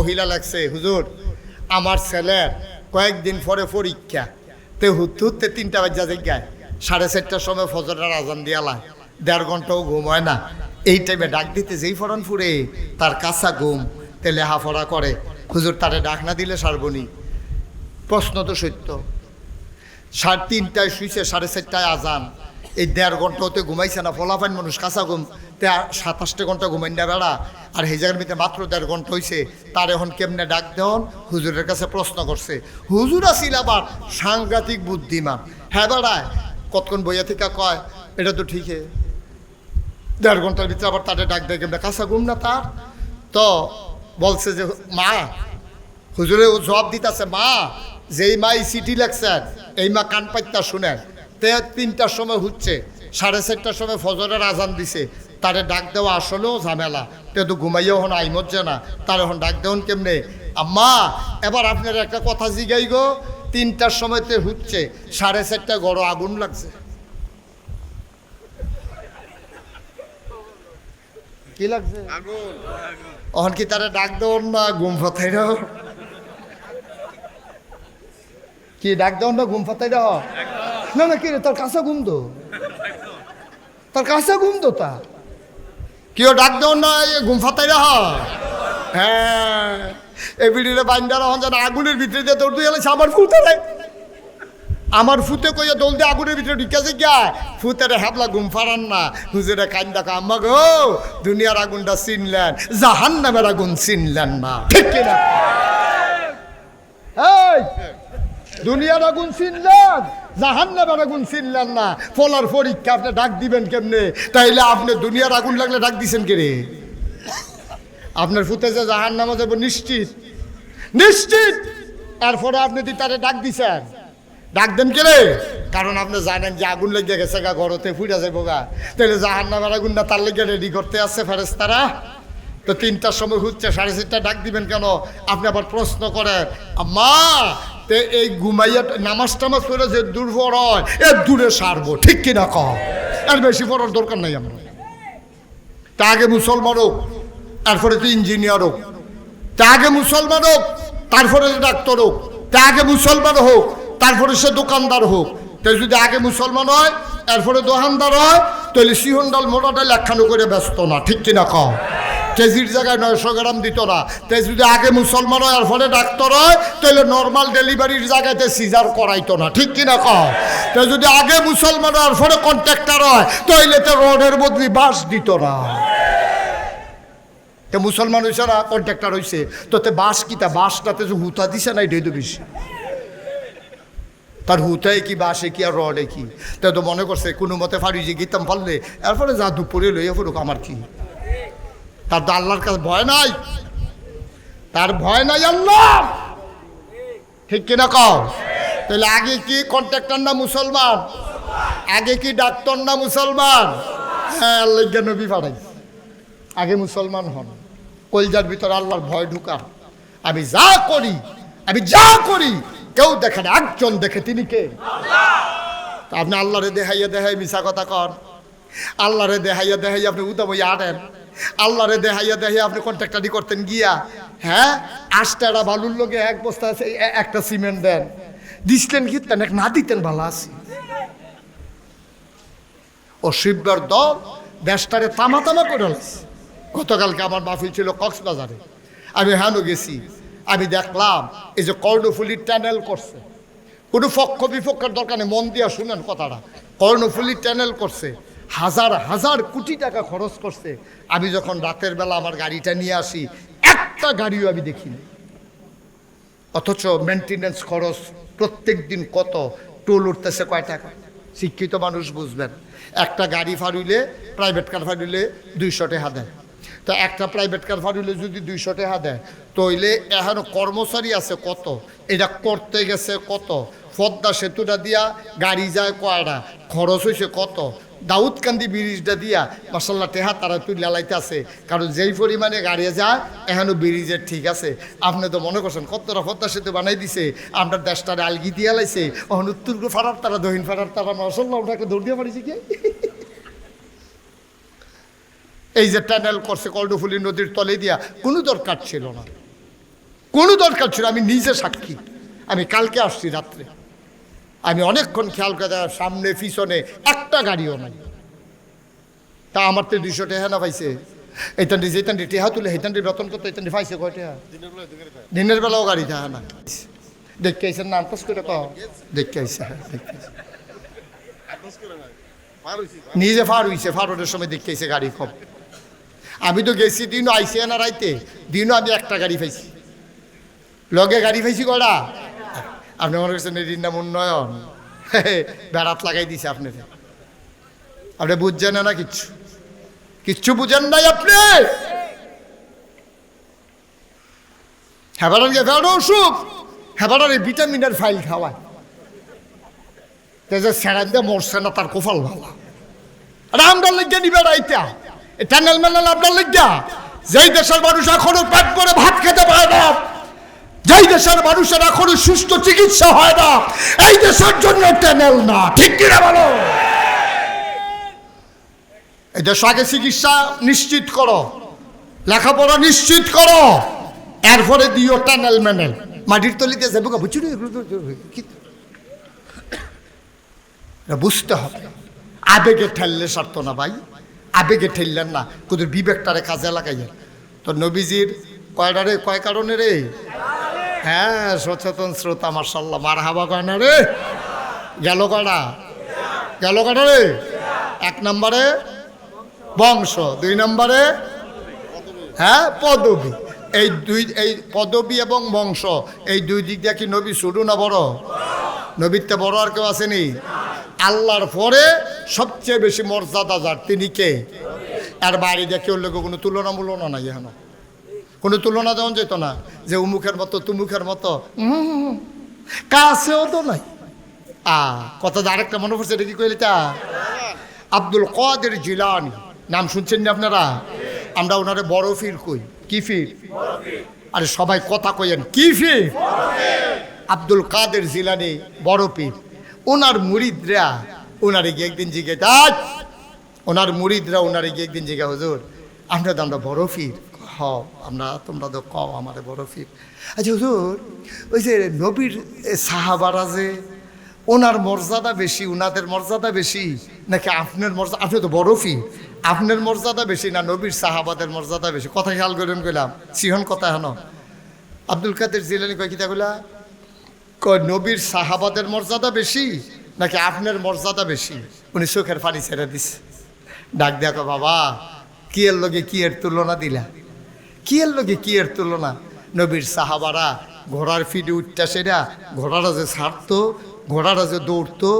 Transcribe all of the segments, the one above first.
মহিলা লাগছে, হুজুর আমার ছেলের কয়েকদিন পরে পরীক্ষা, তে হুতে 3টা বাজা জায়গায় 4:30টার সময় ফজরের আজান দিয়ালা, 1.5 ঘন্টাও ঘুম হয় না। এই টাইমে ডাক দিতে যেই ফরান ফুরে তার কাঁচা ঘুম, তে লেহাফড়া করে, হুজুর তারে ডাক না দিলে সারবনি। প্রশ্ন তো সত্য, 3:30টায় শুইছে, 4:30টায় আজান, এই 1.5 ঘন্টা হতে ঘুমাইছে না। ফলাফাইন মানুষ কাঁচা ঘুম, তে 27টা ঘন্টা ঘুমাই না বেড়া, আর এই জায়গার ভিতরে মাত্র 1.5 ঘন্টা হয়েছে, তার এখন কেমনে ডাক দেন? হুজুরের কাছে প্রশ্ন করছে। হুজুর আসিল আবার সাংঘাতিক বুদ্ধিমান, হ্যাঁ বেড়ায় কতক্ষণ বইয়া থেকে কয় এটা তো ঠিকই, 1.5 ঘন্টার ভিতরে আবার তাদের ডাক দেয় কেমনে? কাঁচা ঘুম না তার? তো বলছে যে মা, হুজুরে ও জবাব দিতেছে, মা যেই মা এই চিঠি লেখছেন এই মা কান পাইতা শুনেন, তে 3টার সময় হচ্ছে, 4:30টার সময় ফজরের আজান দিছে, তারে ডাক দেওয়া আসলেও ঝামেলা, তে তো ঘুমাইও হন আইমজ্জে না, তার এখন ডাক দেওয়ান কেমনে? আম্মা এবার আপনার একটা কথা জিগাই গো, 3টার সময়তে হচ্ছে, 4:30টায় গড় আগুন লাগছে, কি লাগছে? এখন কি তারা ডাক দেওয়ান না ঘুম ফাতাই রাও? কি ডাক দেওয়ান না ঘুম ফাতাই রাও? না না, কি রে তার কাঁচা ঘুম তো, তার কাঁচা ঘুম তো, তা কেউ ডাক দেওয়ান না ঘুম ফাতাই রাও? হ্যাঁ, এই বিড়িরে বাইন্ডারা হন যেন আগুনের ভিতরে দিয়ে দৌড় দিয়ে গেছে, আমার ফুতে রে, আমার ফুতে কইয়া দোল দিয়ে আগুনের ভিতরে ঢুকেছে গিয়া, ফুতেরে হাবলা ঘুম ফারান না। হুজুরে কাইন দেখো, আম্মা গো দুনিয়ার আগুনটা চিনলেন, জাহান্নামের আগুন চিনলেন না, ঠিক কিনা? এই দুনিয়ার আগুন চিনলেন, জাহান্নামের আগুন চিনলেন না, ফলার পরীক্ষা আপনি ডাক দিবেন কেমনে? তাইলে আপনি দুনিয়ার আগুন লাগলে ডাক দিছেন কে রে? আপনার ফুতে যে জাহান্নামে যাব নিশ্চিত, নিশ্চিত, এরপরে আপনি তুই তারে ডাক দিছেন, ডাক দেন কে রে? কারণ আপনি জানেন যে আগুন লেগে গেছে গা, ঘরতে ফুটা যাবো গা, তাহলে জাহান্নামের আগুনটা তার লেগে রেডি করতে আসছে ফেরেশতারা। তো 3টার সময় হচ্ছে, 4:30টায় ডাক দিবেন কেন? আপনি আবার প্রশ্ন করেন, আম্মা তে এই ঘুমাইয়া নামাজ টামাজ করে যে দূর হয় এর দূরে সারবো, ঠিক কিনা কম? এর বেশি পড়ার দরকার নাই আমরা। তা আগে মুসলমান হোক, তারপরে তো ইঞ্জিনিয়ার হোক, তা আগে মুসলমান হোক, তারপরে তো ডাক্তার হোক, তা আগে মুসলমান হোক, তারপরে সে দোকানদার হোক। তাই যদি আগে মুসলমান হয় এরপরে দোকানদার হয়, তাহলে সিহন ডাল মোটা ডাল একখানো করে ব্যস্ত না, ঠিক কিনা কম? কেজির জায়গায় 900 গ্রাম দিত না। তাই যদি আগে মুসলমান হয় এরপরে ডাক্তার হয়, তাহলে নর্মাল ডেলিভারির জায়গাতে সিজার করাইতো না, ঠিক কিনা কম? তাই যদি আগে মুসলমান হয় এরপরে কন্ট্রাক্টর হয়, তাহলে তো রডের বদলি বাঁশ দিত না। তে মুসলমান হয়েছে না, কন্ট্রাক্টর হয়েছে, তো তে বাঁশ কিতা? বাঁশটাতে যে হুতা দিছে না, এটাই তো বেশি। তার হুতায় কি, বাসে কি, আর রডে কি? তাই তো মনে করছে কোনো মতে ফাড়ি যে গীতাম পারলে এরপরে যা দুপুরে লইয়া ফুরুক, আমার কি? তার তো আল্লাহর কাছে ভয় নাই, তার ভয় নাই আল্লাহ, ঠিক কিনা কও? তাহলে আগে কি কন্ট্রাক্টর না মুসলমান? আগে কি ডাক্তার না মুসলমান? হ্যাঁ, আল্লাহ নবী পাঠাই, আগে মুসলমান হন, কলজার ভিতরে আল্লাহর ভয় ঢুকান। আমি যা করি, আমি যা করি কেউ দেখে না, একজন দেখে, তিনি কে? আপনি আল্লাহরে দেখাইয়া দেখাই মিশা কথা কন, আল্লাহরে দেখাইয়া দেখাই আপনি উদা বই আনেন, আল্লাহরে দেখাইয়া দেখাই আপনি কন্ট্রাক্টারি করতেন গিয়া, হ্যাঁ 8 টাকা বালুর লোকে 1 বস্তা একটা সিমেন্ট দেন, দিচ্ছেন কি না দিতেন ভালো আছে। ও শিববার দল দেশটারে তামা তামা করে গতকালকে আমার মাহফিল ছিল কক্সবাজারে, আমি হ্যানো গেছি, আমি দেখলাম এই যে কর্ণফুলির টানেল করছে, কোনো পক্ষ বিপক্ষের দরকার নেই, মন দিয়া শুনেন কথাটা, কর্ণফুলির টানেল করছে, হাজার হাজার কোটি টাকা খরচ করছে। আমি যখন রাতের বেলা আমার গাড়িটা নিয়ে আসি, একটা গাড়িও আমি দেখিনি, অথচ মেনটেনেন্স খরচ প্রত্যেক দিন কত, টোল উঠতেছে কয় টাকা? শিক্ষিত মানুষ বুঝবেন, একটা গাড়ি ফাড়ুইলে, প্রাইভেট কার ফাড়ুইলে 200 টাকা দেয়, তো একটা প্রাইভেট কার ফাড়ুইলে যদি 200 টাকা দেয়, তইলে এখনো কর্মচারী আছে কত, এটা করতে গেছে কত, পদ্মা সেতুটা দিয়া গাড়ি যায় কয়টা, খরচ হয়েছে কত, দাউদকান্দি ব্রিজটা দিয়া মাসাল্লাহ টেহা তারা তুই লালাইতে আছে, কারণ যেই পরিমাণে গাড়ি যায় এখনো ব্রিজের ঠিক আছে। আপনি তো মনে করছেন কতটা পদ্মা সেতু বানাই দিছে, আমরা দেশটারে আলগি দিয়ে লাইছে, এখন উত্তর ফাড়ার তারা, দক্ষিণ ফাড়ার তারা, মাসাল্লাহ ওটাকে দৌড় দিয়ে পারিছি কি? এই যে টানেল করছে কর্ণফুলী নদীর তলে দিয়া, কোনো দরকার ছিল না, কোনো দরকার ছিল, আমি নিজে সাক্ষী। আমি কালকে আসছি রাত্রে, আমি অনেকক্ষণ খেয়াল করে সামনে পিছনে একটা গাড়িও নাই। তা আমার তো 200 টাকা না পাইছে। এইতান্ডি যেতান্ডি টেহা তুলে হেতান্ডি বেতন করতো, এইতান্ডি পাইছে কয় টাকা? দিনের বেলাও গাড়ি থাকে না। দেখতে আইসেন না আন্তস করে কও? দেখতে আইসে, নিজে ফার হইছে, ফারোর সময় দেখতে আইসে গাড়ি কম। আমি তো গেছি দিনও আইসি না রাইতে, দিনও আমি একটা গাড়ি পাইছি, লগে গাড়ি পাইছি কটা। আপনি মনে করছেন এটির নাম উন্নয়ন, বেড়াত লাগাই দিছে আপনার। আপনি বুঝছেন না কিচ্ছু, কিচ্ছু বুঝেন নাই আপনি। হেবাটার গেছে অসুখ, হেবাটার এই ভিটামিনের ফাইল খাওয়ায়, সেরান দিয়ে মরছে না, তার কোফাল ভালো। আমরা লিখে নিবে রাইতা টানেল মেনাল আপনার লিখা। যেই দেশের মানুষ এখনো পেট করে ভাত খেতে পারে না, যেই দেশের মানুষের এখনো সুস্থ চিকিৎসা হয় না, এই দেশের জন্য টানেল না, ঠিক কিনা বলো? এই দেশ আগে চিকিৎসা নিশ্চিত করো, লেখাপড়া নিশ্চিত করো, এরপরে দিও টানেল মেনেল। মাটির তলিতে যাবো বুঝছি, বুঝতে হবে। আবেগে ঠেললে সারতো না ভাই, আবেগে ঠেললেন না, তোদের বিবেকটারে কাজে লাগাইয়েন। তো নবীজির কয়টারে কয় কারণে রে? হ্যাঁ, সচেতন শ্রোতা মার্শাল্লাহ, মার হাবা কয় না রে? গেল কয়টা? গেল কয়টা রে? 1 নম্বরে বংশ, 2 নম্বরে হ্যাঁ পদবী। এই পদবী এবং বংশ, এই 2 দিক দিয়ে কি নবী ছোট না বড়? নবীর তে বড় আর কেউ আসেনি? আল্লাহর পরে সবচেয়ে বেশি মর্যাদা যার, তিনি কে? আর বাইরে দিয়ে কেউ লোক কোনো তুলনা নাই, এখন কোনো তুলনা দেওয়া যেত না যে উমুখের মতো তুমুখের মতো, কাছেও তো নাই। কথা আরেকটা মনে পড়ছে, এটা কি কইলে তা? আব্দুল কাদের জিলানী নাম শুনছেন না আপনারা? আমরা ওনারে বড় ফির কই। কি ফির? আরে সবাই কথা কইেন, কি ফির? আব্দুল কাদের জিলানী বড় পীর। ওনার মুরিদরা ওনারে গিয়ে একদিন জিজ্ঞে, ওনার মুরিদরা ওনারে গিয়ে একদিন জিজ্ঞা, হুজুর আমরা তো আমরা বড় ফির। হ, আমরা, তোমরা তো কও আমারে বড় ফির। আচ্ছা হুজুর, ওই যে নবীর সাহাবারা যে, ওনার মর্যাদা বেশি, ওনাদের মর্যাদা বেশি নাকি আপনার মর্যাদা? আপনি তো বড় ফির, আপনার মর্যাদা বেশি না নবীর সাহাবাদের মর্যাদা বেশি? কথা খেয়াল করেন, কইলাম সিহন কথা হেন। আব্দুল কাদের জিলানী কয় কিতাগুলা, কয় নবীর সাহাবাদের মর্যাদা বেশি নাকি আপনার মর্যাদা বেশি? উনি চোখের পানি ছেড়ে দিছে, ডাক দেখো, বাবা কি এর লগে কি এর তুলনা দিলা? কি এর লগে কি এর তুলনা? নবীর সাহাবারা ঘোড়ার ফিডে উঠটা, সেটা ঘোড়ারা যে ছাড়তো, ঘোড়ারা যে দৌড়তো,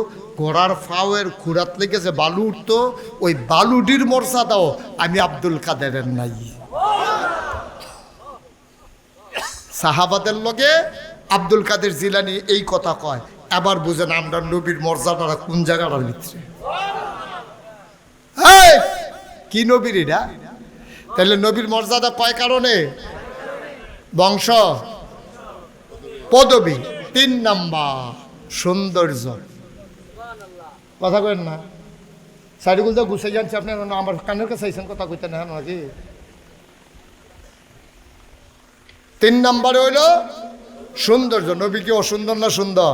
ঘোড়ার ফাওয়ের খুরাত লেগে যে বালু উঠতো, ওই বালুডির মর্যাদাও আমি আব্দুল কাদেরের নাই। সাহাবাদের লগে আব্দুল কাদের জিলানী এই কথা কয়। আবার বুঝেন আমরা নবীর মর্যাদাটা কোন জায়গাটার ভিতরে? কি নবীর এটা? তাহলে নবীর মর্যাদা কয় কারণে? বংশ, পদবী, 3 নাম্বার সৌন্দর্য। কথা কইেন না, সাইডগুলো তো গুছাই জানছে আপনি, আমার কানের কাছে আইসেন কথা কইতে না নাকি? 3 নাম্বারে হইল সৌন্দর্য। নবী কি অসুন্দর না সুন্দর?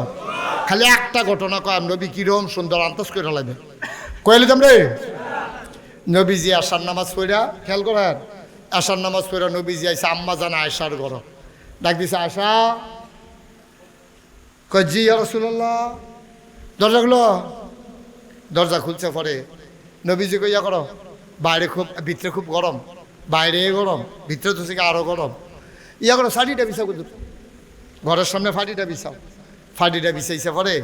খালি একটা ঘটনা কয়, নবী কিরম সুন্দর আন্দাজ করে লাগবে কইলে তোমরে। নবীজি আশার নামাজ পড়া, খেয়াল করেন, আশার নামাজ পড়া নবীজি আইসা আম্মা জানা আয়সার ঘর, ডাক দিছে, আয়সা। কয় জি ইয়া রাসূলুল্লাহ। দরজা খুলো। দরজা খুলছে, পরে নবীজি কইয়া করো, বাইরে খুব, ভিতরে খুব গরম, বাইরে গরম, ভিতরে তো থেকে আরো গরম, ইয়া করো শাড়িটা বিছাও, কুদুর ঘরের সামনে ফাটিটা বিছাও। ফাটিটা বিছাইছে, পরে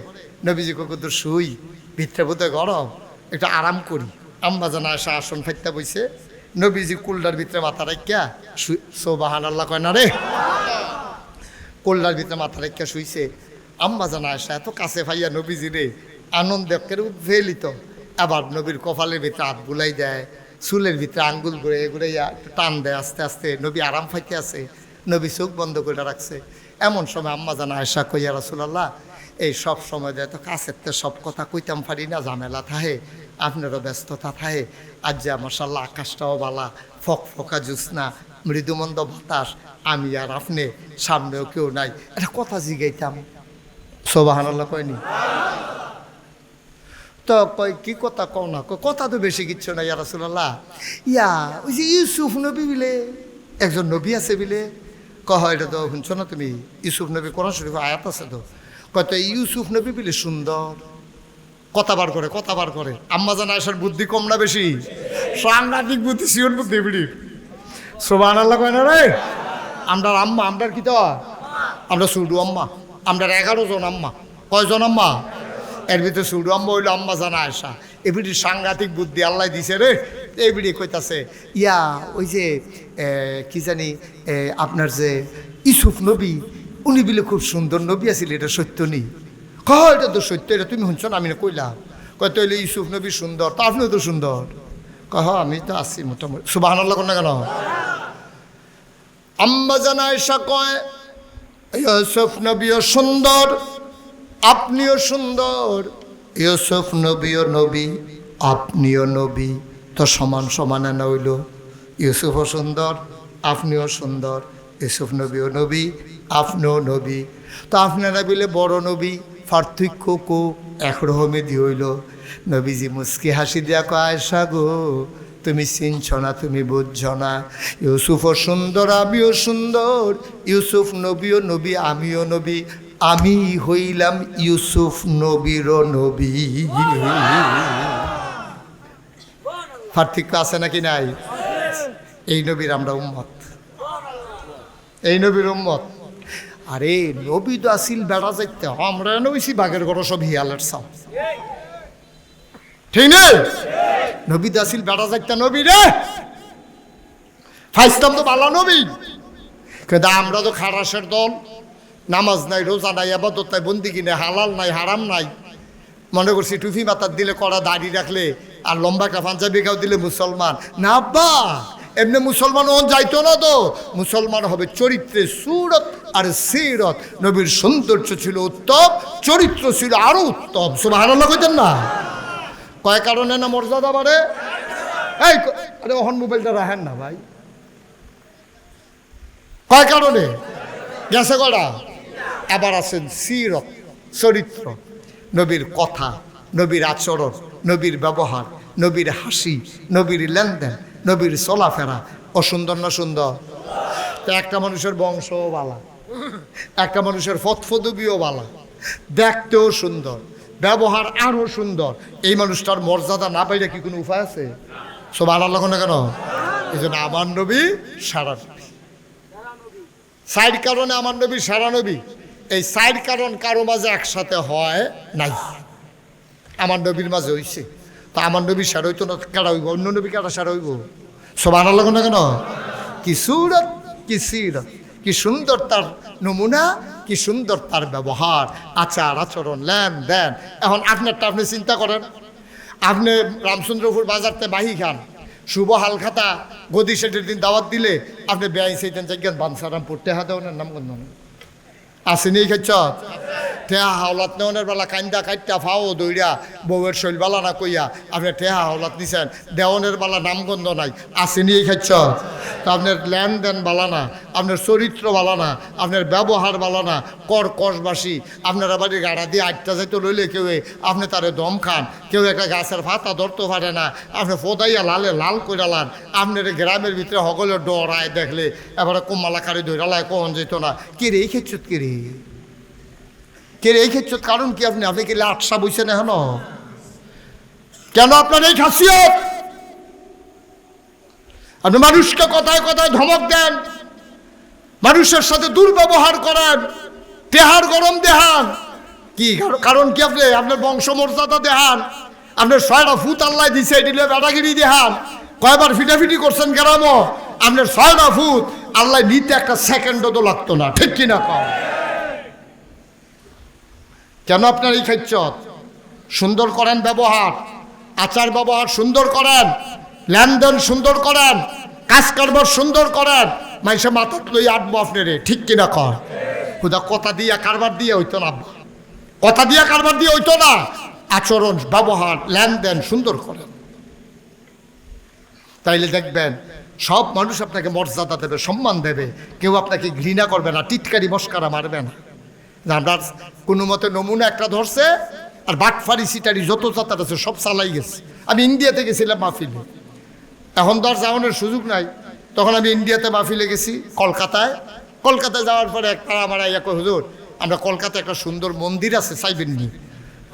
নবীজি কুদুর শুই, ভিতরে বোধহয় গরম, একটু আরাম করি। আম্মা জানা আসা আসন ফাইতে বইছে, নবীজি কুলডার ভিতরে মাথা রাখিয়া সুবহানাল্লাহ কয় না রে, কুলডার ভিতরে মাথা রাখিয়া শুইছে। আম্মা জানা আসা এত কাছে ভাইয়া নবীজি রে আনন্দে উদ্ভেলিত। আবার নবীর কপালের ভিতরে হাত বুলাই দেয়, চুলের ভিতরে আঙ্গুল ঘুরে ঘুরাইয়া একটু টান দেয়, আস্তে আস্তে নবী আরাম ফাইতে আছে। নবী চোখ বন্ধ করে রাখছে। এমন সময় আম্মা জানা আয়সা কইয়া রাসূলুল্লাহ, এই সব সময় দেয় তো কাছের তে সব কথা কইতাম পারি না, ঝামেলা থাহে, আপনারও ব্যস্ততা থাকে। আজ যা মাশাআল্লাহ আকাশটাও বালা, ফক ফকা জ্যোৎস্না, মৃদুমন্দ বাতাস, আমি আর আপনি, সামনেও কেউ নাই, একটা কথা জিগাইতাম। সুবহানাল্লাহ কয়নি? তো কয় কি কথা কও না? কথা তো বেশি কিচ্ছু না ইয়া রাসূলুল্লাহ। ওই যে ইউসুফ নবী বিলে একজন নবী আছে বিলে, কহ এটা তো শুনছো না তুমি? ইউসুফ নবী কোরআন শরীফে আয়াত আছে তো, কত ইউসুফ নবী বিলে সুন্দর, কথা বার করে। আম্মা জান আয়েশার বুদ্ধি কম না বেশি? সাংঘাতিক বুদ্ধি, শিওর বুদ্ধি বিড়ির। সুবহানাল্লাহ কয় না রে? আমরার আম্মা, আমরার কি তো আমরা সুডু আম্মা, আমরার 11 জন আম্মা। কয়জন আম্মা? এর ভিতরে সুডু আম্মা হইলো আম্মা জান আয়েশা। এবিডি সাংঘাতিক বুদ্ধি আল্লাহ দিছে রে। এবিডি কইতাছে ওই যে কি জানি আপনার যে ইউসুফ নবী, উনি বিলে খুব সুন্দর নবী আছিল, এটা সত্য নেই? কয় এটা তো সত্য, এটা তুমি শুনছো না? আমি না কইলাম। কয় তৈলে ইউসুফ নবী সুন্দর, তা আপনিও তো সুন্দর। কহ আমি তো আছি মোটামুটি। সুবহানাল্লাহ কোন না কেন? আম্মা জান আয়েশা কয় ইউসুফ নবীও সুন্দর, আপনিও সুন্দর। ইউসুফ নবীও নবী, আপনিও নবী, তো সমান সমান না হইল? ইউসুফও সুন্দর, আপনিও সুন্দর। ইউসুফ নবীও নবী, আপনিও নবী, তো আপনারা বলে বড় নবী, পার্থক্য কো একরকমে দি হইল। নবীজি মুস্কি হাসি দিয়া কয় আয়েশা গো, তুমি চিনছ না, তুমি বুঝছ না। ইউসুফও সুন্দর, আমিও সুন্দর। ইউসুফ নবীও নবী, আমিও নবী। আমি হইলাম ইউসুফ নবীরও নবী। পার্থক্য আছে নাকি নাই? এই নবীর আমরা উম্মত, এই নবীর উম্মত। আরে নবী তো আসিল বেড়া যাইতে, আমরা নবীছি বাঘের গড় সব হিয়ালের সাম, ঠিক নেই? নবী তো আসিল বেড়া যাইতে নবী রে, ফাইসলাম তো ভালো নবী। কিন্তু আমরা তো খারাসের দল, নামাজ নাই, রোজা নাই, আবাদত নাই, বন্দিগি নাই, হালাল নাই, হারাম নাই। মনে করছি টুপি মাথার দিলে, কড়া দাড়ি রাখলে, আর লম্বা একটা পাঞ্জাবি গাও দিলে মুসলমান না। আব্বা এমনি মুসলমান ও যাইতো না তো। মুসলমান হবে চরিত্রে, সুরত আর সিরত। নবীর সৌন্দর্য ছিল উত্তম, চরিত্র ছিল আরো উত্তম। সুবহানাল্লাহ কইতেন না? কয় কারণে না মর্যাদা বাড়ে? এই আরে ওহন মোবাইলটা রাখেন না ভাই। কয় কারণে গেছে কড়া? আবার আছেন সিরত, চরিত্র, নবীর কথা, নবীর আচরণ, নবীর ব্যবহার, নবীর হাসি, নবীর লেনদেন, নবীর চলাফেরা। অসুন্দর না সুন্দর? তো একটা মানুষের বংশও বালা, একটা মানুষের ফতফদবিও বালা, দেখতেও সুন্দর, ব্যবহার আরও সুন্দর। এই মানুষটার মর্যাদা না পাইলে কি কোনো উপায় আছে? সুবহানাল্লাহ না কেন? এই জন্য আমার নবী সারা নবী। সাইড কারণে আমার নবী সারা নবী। এই সাইড কারণ কারো মাঝে একসাথে হয় নাই, আমার নবীর মাঝে হইছে। তা আমার নবী সারা হইতো না, কারা হইব? অন্য নবী কারা সারা হইব? সুবহানাল্লাহ না কেন? কি সুরত, কি সিরত, কি সুন্দর তার নমুনা, কি সুন্দর তার ব্যবহার, আচার আচরণ, লেনদেন। এখন আপনারটা আপনি চিন্তা করেন, আপনি রামচন্দ্রপুর বাজারতে বাহি খান, শুভ হালখাতা গদি সেটের দিন দাওয়াত দিলে আপনি ব্যয় সেইতেন জায়গান বানসারামপুর টেহা দেওয়ানের নাম কোন আসেনি? খেচ্ছ টেহা হাওলাত নেওয়ানের বেলা কান্দা কাইটা ফাও দৌড়া বউয়ের শৈল বালা না কইয়া আপনি টেহা হাওলাত নিছেন, দেওয়ানের বেলা নামগন্ধ নাই, আসেনি? খেচ্ছ তো আপনার লেনদেন বালা না, আপনার চরিত্র বালা না, আপনার ব্যবহার বালা না, কসবাসী। আপনারা বাড়ির গাড়া দিয়ে আটটা যাইতে লইলে কেউ আপনি তারে দম খান, কেউ একটা গাছের ফাতা ধরতে পারে না, আপনি ফোদাইয়া লালে লাল করে লান। আপনার গ্রামের ভিতরে সকলের ডরায় দেখলে এবারে কোমালাকারি ধরালায় কখন যেত না। কে রে এই ক্ষেত্রত, কে রে এই ক্ষেত্রত? কারণ কি? আপনি কি আটসা বইছেন এখন? কেন আপনার এই খাসিয়ত? আপনি মানুষকে কথায় কথায় ধমক দেন, মানুষের সাথে দুর্ব্যবহার করেন, টেহার গরম দেহান। কি কারণ কি? আপনি আপনার বংশমর্যাদা দেহান, আপনার 6টা ফুট আল্লাহ দিছে দিলে বেটাগিরি দেহান। কয়বার ফিটাফিটি করছেন গ্রামও, আপনার 6টা ফুট আল্লাহ নিতে একটা সেকেন্ডও তো লাগতো না, ঠিক কিনা কম? কেন আপনার এই খেচ্ছত? সুন্দর করেন ব্যবহার, আচার ব্যবহার সুন্দর করেন, লেনদেন সুন্দর করেন, কাজ কারবার সুন্দর করেন, মাইসে মাথা লই আটবো আপনারে, ঠিক কিনা কর? খুদা কথা দিয়া কারবার দিয়ে হইতো না, কথা দিয়া কারবার দিয়ে হইতো না। আচরণ, ব্যবহার, লেনদেন সুন্দর করেন, তাইলে দেখবেন সব মানুষ আপনাকে মর্যাদা দেবে, সম্মান দেবে, কেউ আপনাকে ঘৃণা করবে না, টিটকারি মস্কারা মারবে না। আমরা কোনো মতে নমুনা একটা ধরছে, আর বাটফারি সিটারি যত যাতার আছে সব চালাই গেছে। আমি ইন্ডিয়াতে গেছিলাম মাহফিলে, এখন তো আর যাওয়ানোর সুযোগ নাই, তখন আমি ইন্ডিয়াতে মাহফিলে গেছি কলকাতায়। কলকাতায় যাওয়ার পরে একটা আমার এক হুজুর, আমরা কলকাতায় একটা সুন্দর মন্দির আছে, চাইবেননি?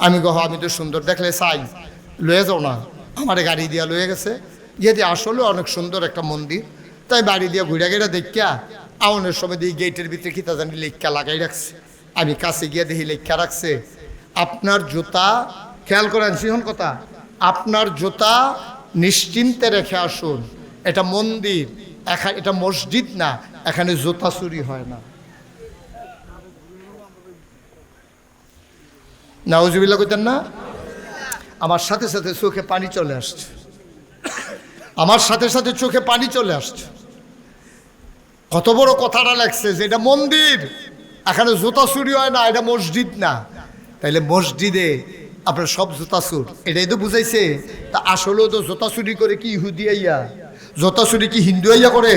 আমি কহ আমি তো সুন্দর দেখলে চাই, লয়ে যাও না। আমার গাড়ি দিয়া লয়ে গেছে, গিয়ে দিয়ে আসলে অনেক সুন্দর একটা মন্দির, তাই বাড়ি দিয়ে ঘুরে গেড়ে দেখিয়া আউনের সময় দিয়ে গেটের ভিতরে খিতা জানি লেখা লাগাই রাখছে। আমি কাছে গিয়ে দেখি লেখা রাখছে, আপনার জুতা, খেয়াল করেন সিহন কথা, আপনার জুতা নিশ্চিন্তে রেখে আসুন, এটা মন্দির, এটা মসজিদ না, এখানে জুতা চুরি হয় না। নাউজুবিল্লাহ কইতেন না? আমার সাথে সাথে চোখে পানি চলে আসছে, আমার সাথে সাথে চোখে পানি চলে আসছে। কত বড় কথাটা লাগছে যে এটা মন্দির, এখানে জুতা চুরি হয় না, এটা মসজিদ না। তাইলে মসজিদে আপনার সব জুতা চুর, এটাই তো বুঝাইছে। তা আসলেও তো জুতা চুরি করে কি ইহুদি আইয়া, জুতা চুরি কি হিন্দু আইয়া করে?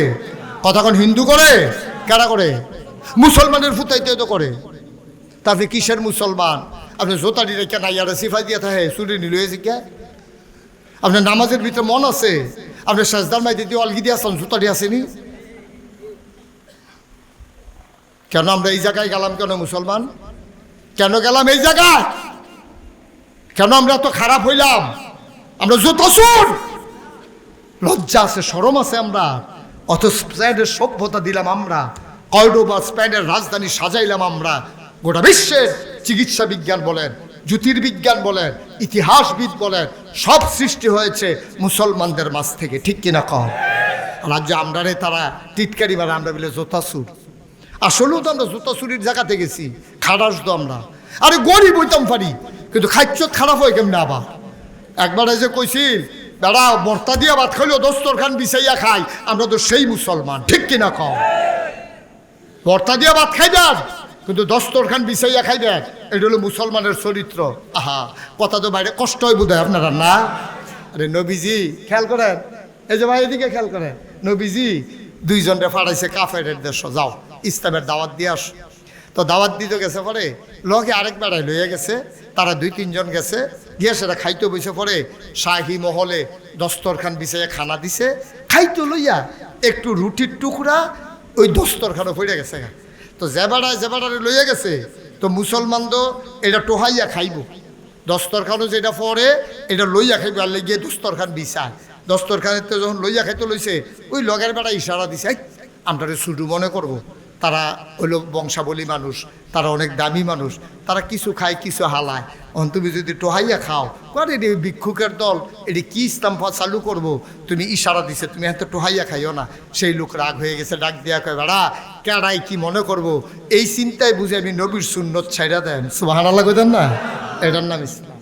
কথাক্ষণ হিন্দু করে, কারা করে? মুসলমানের ফুতাইতে তো করে। তারপরে কিসের মুসলমান? আপনি জোতাটি রেখে না ইয়ারা সিফাই দিয়ে থাকে, চুরি নিল হয়েছে কে? আপনার নামাজের ভিতরে মন আছে, আপনার সাজদার মাইতে দিয়ে অলগি দিয়ে আসলাম, জুতাটি আসেনি কেন? আমরা এই জায়গায় গেলাম কেন? মুসলমান কেন গেলাম এই জায়গায়? কেন আমরা তো খারাপ হইলাম? আমরা জুতা চোর, লজ্জা আছে, শরম আছে আমরা। অত স্পেনের সভ্যতা দিলাম আমরা, কর্ডোবা স্পেনের রাজধানী সাজাইলাম আমরা। গোটা বিশ্বের চিকিৎসা বিজ্ঞান বলেন, জ্যোতির্বিজ্ঞান বলেন, ইতিহাসবিদ বলেন, সব সৃষ্টি হয়েছে মুসলমানদের মাঝ থেকে, ঠিক কিনা কম? রাজ্য আমরা রে তারা টিটকারি মারে, আমরা বলে জুতা চুর। আসলেও তো আমরা জুতা চুরির জায়গাতে গেছি, খারাস তো আমরা। আরে গরিব হইতাম পারি, কিন্তু খাদ্য খারাপ হয় কেমনে? আবার একবার যে কইছিল দাঁড়া বর্তা দিয়া ভাত খাইলেও দস্তরখান বিছাইয়া খাই, আমরা তো সেই মুসলমান, ঠিক কিনা কম? বর্তা দিয়া ভাত খাই দেন, কিন্তু দস্তরখান বিছাইয়া খাই দেন, এটা হলো মুসলমানের চরিত্র। আহা, কথা তো বাইরে কষ্ট হয় বোধ হয় আপনারা না? আরে নবীজি খেয়াল করেন, এই যে ভাই এদিকে খেয়াল করেন, নবীজি দুইজনরে ফাড়াইছে কাফেরের দেশ, যাও ইসলামের দাওয়াত দিয়ে আস। তো দাওয়াত দিতে গেছে পরে লগে আরেক বেড়াই লইয়া গেছে, তারা দুই তিনজন গেছে, গিয়ে সেটা খাইতে বসে পরে শাহী মহলে দস্তরখান বিছাইয়া খানা দিছে, খাইতে লইয়া একটু রুটির টুকরা ওই দস্তরখানে পড়ে গেছে। তো জেবাড়ারে লইয়া গেছে, তো মুসলমান তো এটা টোহাইয়া খাইব, দস্তরখানও যেটা পরে এটা লইয়া খাইব, আর গিয়ে দস্তরখান বিছায়। দস্তরখানের তো যখন লইয়া খাইতে লইছে, ওই লগের বেড়া ইশারা দিছে, আমরা শুধু মনে করব তারা হইল বংশাবলী মানুষ, তারা অনেক দামি মানুষ, তারা কিছু খায় কিছু হালায়, তুমি যদি টোহাইয়া খাও, এটি ভিক্ষুকের দল, এটি কি ইসলাম চালু করবো? তুমি ইশারা দিছে, তুমি এত টোহাইয়া খাইও না। সেই লোক রাগ হয়ে গেছে, ডাক দিয়া কয় বেড়া কেডাই কি মনে করব? এই চিন্তায় বুঝে আমি নবীর সুন্নত ছাইড়া দেন, সুবহানাল্লাহ কইতেন না? এটার নাম ইসলাম,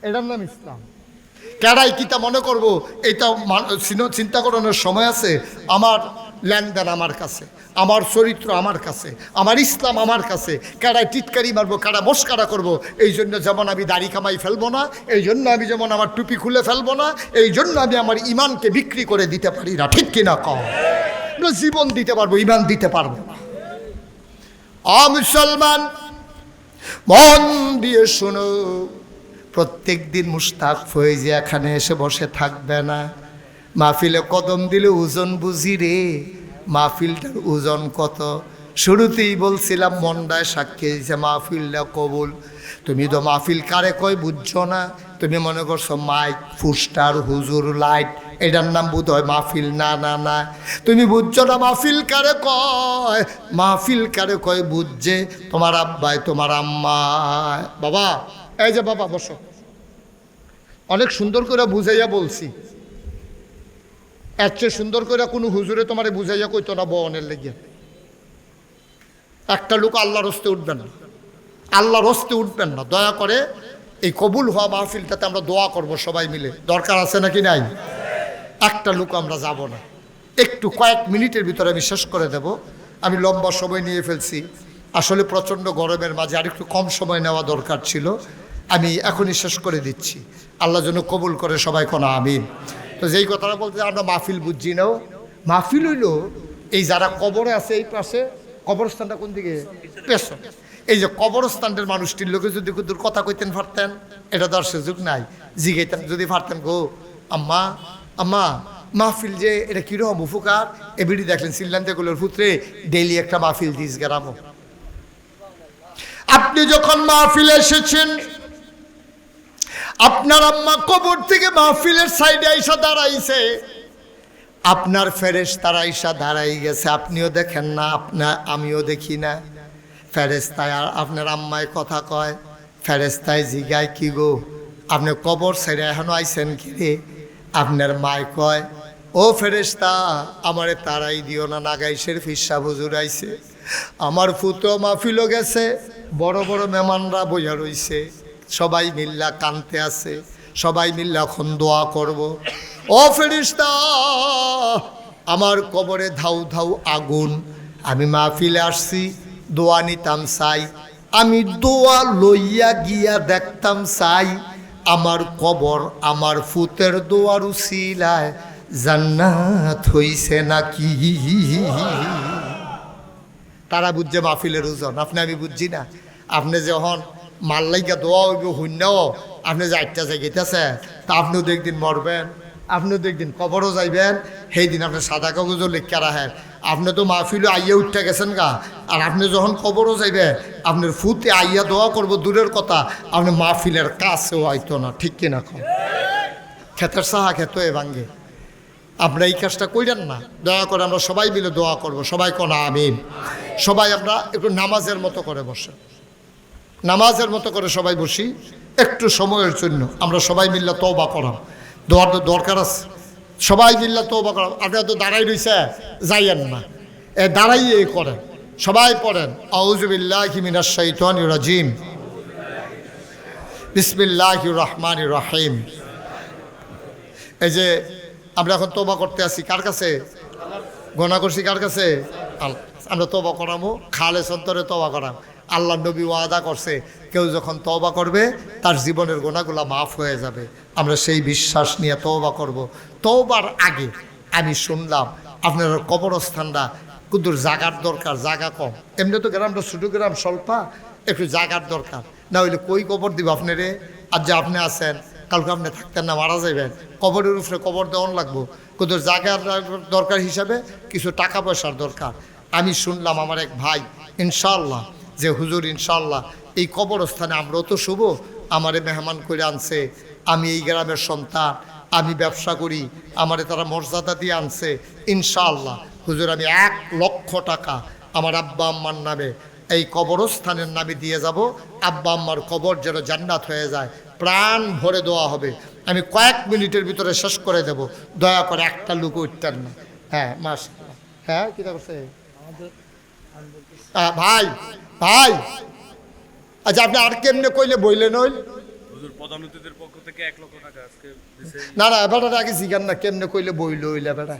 এটার নাম ইসলাম। কেডাই কিতা মনে করব? এইটা চিন্তা করানোর সময় আছে? আমার লেনদেন আমার কাছে, আমার চরিত্র আমার কাছে, আমার ইসলাম আমার কাছে। কারায় টিটকারি মারবো, কারা মস্কারা করবো, এই জন্য যেমন আমি দাড়ি কামাই ফেলবো না, এই জন্য আমি যেমন আমার টুপি খুলে ফেলবো না, এই জন্য আমি আমার ইমানকে বিক্রি করে দিতে পারি না, ঠিক কিনা কম? জীবন দিতে পারবো, ইমান দিতে পারবো না। মুসলমান মন দিয়ে শোনো, প্রত্যেক দিন মুশতাক ফয়েজি এখানে এসে বসে থাকবে না। মাহফিলে কদম দিলে ওজন বুঝি রে, মাহফিলটার ওজন কত? শুরুতেই বলছিলাম মন্ডায় সাক্ষী দিয়েছে মাহফিলটা কবুল। তুমি তো মাহফিল কারে কয় বুঝছো না, তুমি মনে করছো মাইক, ফুস্টার, হুজুর, লাইট, এটার নাম বোধ হয় মাহফিল। না না না, তুমি বুঝছো না মাহফিল কারে কয়। মাহফিল কারে কয় বুঝছে তোমার আব্বাই, তোমার আম্মায়। বাবা এই যে বাবা বসো, অনেক সুন্দর করে বুঝাইয়া বলছি, এর চেয়ে সুন্দর করে কোনো হুজুরে তোমারে বুঝাইয়া কইতো না বনের লেগে। একটা লোক আল্লাহর হস্তে উঠবেন না, আল্লাহর হস্তে উঠবেন না, দয়া করে। এই কবুল হওয়া মাহফিলটাতে আমরা দোয়া করব সবাই মিলে, দরকার আছে নাকি নাই? একটা লোক আমরা যাব না, একটু কয়েক মিনিটের ভিতরে আমি শেষ করে দেব। আমি লম্বা সময় নিয়ে ফেলছি, আসলে প্রচণ্ড গরমের মাঝে আর একটু কম সময় নেওয়া দরকার ছিল। আমি এখনই শেষ করে দিচ্ছি, আল্লাহ যেন কবুল করে, সবাই কোন আমিন। তো যেই কথাটা বলতে আমরা মাহফিল বুঝছি নাও, মাহফিল হইল এই যারা কবরে আছে এই পাশে, কবরস্থানটা কোন দিকে, পেছন। এই যে কবরস্থানের মানুষটির লোকে যদি কুদুর কথা কইতেন পারতেন, এটা তো আর সুযোগ নাই, জিগাইতেন যদি পারতেন, গো আম্মা আম্মা মাহফিল যে এটা কিরকম উপকার, এবিডি দেখলেন সিল্লান্তেগুলোর পুত্রে ডেইলি একটা মাহফিল দিস গেরামো। আপনি যখন মাহফিলে এসেছেন, আপনার আম্মা কবর থেকে মাহফিলের সাইডে আইসা দাঁড়াইছে, আপনার ফেরেশতারা আইসা দাঁড়াই গেছে, আপনিও দেখেন না, আমিও দেখি না। ফেরেশতায় আর আপনার আম্মায় কথা কয়, ফেরেশতায় জিগায়, কি গো আপনি কবর ছেড়ে এখনো আইছেন কি রে? আপনার মায় কয়, ও ফেরেশতা আমারে তারাই দিও না, নাগাইশের ফিসা হুজুর আইছে, আমার ফুতো মাহফিলও গেছে, বড় বড় মেহমানরা বইয়া রইছে, সবাই মিল্লা কানতে আছে, সবাই মিল্লা এখন দোয়া করব। ও ফেরেশতা আমার কবরে ধাউ ধাউ আগুন, আমি মাহফিলে আসছি দোয়া নিতাম চাই, আমি দোয়া লইয়া গিয়া দেখতাম চাই, আমার কবর আমার ফুতের দোয়ার উসিলায় জান্নাত হইছে নাকি। তারা বুঝছে মাহফিলের ওজন, আপনি আমি বুঝছি না। আপনি যখন মাল্লাইকা দোয়া হইব শূন্যও, আপনি যে আটটা জায়গাইতেছে, তা আপনিও তো একদিন মরবেন, আপনিও তো একদিন কবরও যাইবেন, সেই দিন আপনি সাদা কাগজও লিখা রাখেন। আপনি তো মাহফিলে আইয়া উঠতে গেছেন গা, আর আপনি যখন কবরও যাইবে আপনার ফুতে আইয়া দোয়া করবো দূরের কথা, আপনি মাহফিলের কাছেও আইতো না, ঠিক কিনা কম? ক্ষেতের সাহা খেত এ ভাঙ্গে। আপনারা এই কাজটা কইরেন না, দয়া করে আমরা সবাই মিলে দোয়া করব, সবাই কোন আমিন। সবাই আমরা একটু নামাজের মতো করে বসে, নামাজের মতো করে সবাই বসি একটু সময়ের জন্য, আমরা সবাই মিল্লা তওবা করাম, দোয়ার তো দরকার আছে, সবাই মিল্লা তওবা করাম। আপনারা তো দাঁড়াই রইছে, যাইয়েন না, দাঁড়াইয়ে করেন, সবাই পড়েন আউযু বিল্লাহি মিনাশ শাইতানির রাজিম, বিসমিল্লাহির রহমানির রহিম। এই যে আমরা এখন তওবা করতে আসি কার কাছে? গোনা করছি কার কাছে? আমরা তওবা করামো, খালেস অন্তরে তওবা করাম। আল্লাহ নবী ওয়াদা করছে, কেউ যখন তওবা করবে তার জীবনের গোনাগুলা মাফ হয়ে যাবে। আমরা সেই বিশ্বাস নিয়ে তওবা করব। তওবার আগে আমি শুনলাম আপনার কবরস্থানটা কুদুর জাগার দরকার, জাগা কম, এমনি তো গ্রামটা ছোটো গ্রাম স্বল্পা, একটু জাগার দরকার, না হইলে কই কবর দিব আপনারে? আর যে আপনি আছেন, কালকে আপনি থাকতেন না, মারা যাবেন, কবরের উপরে কবর দেওয়ান লাগবো, কুদুর জাগার দরকার হিসাবে কিছু টাকা পয়সার দরকার। আমি শুনলাম আমার এক ভাই ইনশাল্লাহ যে হুজুর ইনশাল্লাহ এই কবরস্থানে আমরাও তো শুভ, আমারে মেহমান করে আনছে, আমি এই গ্রামের সন্তান, আমি ব্যবসা করি, আমারে তারা মর্যাদা দিয়ে আনছে, ইনশাআল্লাহ হুজুর আমি 1 লক্ষ টাকা আমার আব্বা আম্মার নামে এই কবরস্থানের নামে দিয়ে যাব, আব্বা আম্মার কবর যেন জান্নাত হয়ে যায়, প্রাণ ভরে দেওয়া হবে। আমি কয়েক মিনিটের ভিতরে শেষ করে দেব, দয়া করে একটা লোক উঠতেন না। হ্যাঁ মাশাআল্লাহ, হ্যাঁ কী করছে ভাই? ভাই আচ্ছা আপনি আর কেমনে কইলে বইলেন? ওই প্রধান অতিথির পক্ষ থেকে 1 লক্ষ টাকা আজকে দিছে। না না বেটাটা আগে জিগান না কেমনে কইলে বইল হইলে বেটা।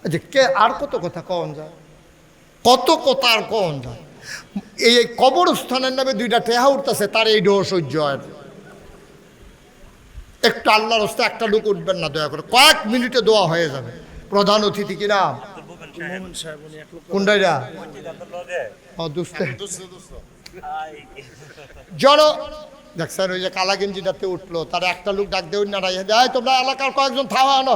আচ্ছা কে আর কত কথা কন যায়, কত কথা আর কন যায়। এই কবরস্থানের নামে 2টা টেহা উঠতেছে, তার এই ডোর সহ্য হয় না। একটু আল্লাহর রাস্তা একটা লোক উঠবেন না দয়া করে, কয়েক মিনিটে দোয়া হয়ে যাবে। প্রধান অতিথি কি নাম? কোনটা? জন দেখছেন ওই যে কালা গেঞ্জিটাতে উঠলো, তার একটা লোক ডাক দেউন না, তোমরা এলাকার কয়েকজন থাওয়া আনো।